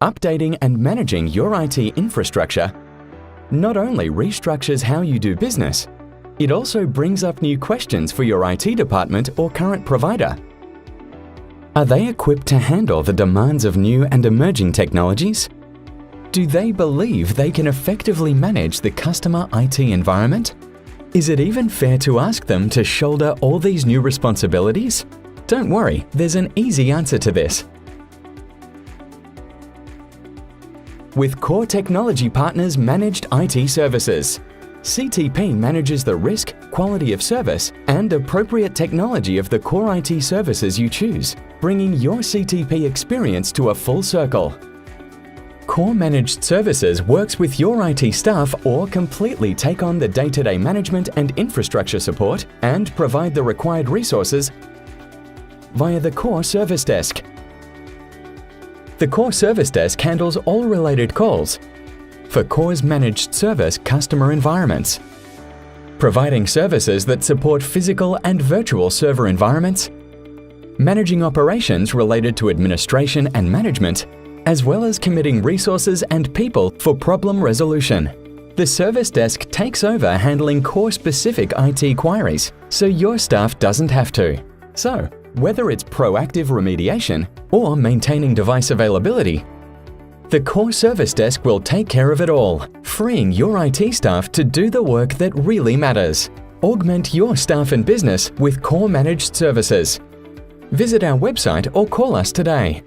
Updating and managing your IT infrastructure not only restructures how you do business, it also brings up new questions for your IT department or current provider. Are they equipped to handle the demands of new and emerging technologies? Do they believe they can effectively manage the customer IT environment? Is it even fair to ask them to shoulder all these new responsibilities? Don't worry, there's an easy answer to this. With Core Technology Partners Managed IT Services, CTP manages the risk, quality of service, and appropriate technology of the core IT services you choose, bringing your CTP experience to a full circle. Core Managed Services works with your IT staff or completely take on the day-to-day management and infrastructure support and provide the required resources via the Core Service Desk. The Core Service Desk handles all related calls for Core's managed service customer environments, providing services that support physical and virtual server environments, managing operations related to administration and management, as well as committing resources and people for problem resolution. The Service Desk takes over handling core-specific IT queries, so your staff doesn't have to. So, whether it's proactive remediation or maintaining device availability, the Core Service Desk will take care of it all, freeing your IT staff to do the work that really matters. Augment your staff and business with Core Managed Services. Visit our website or call us today.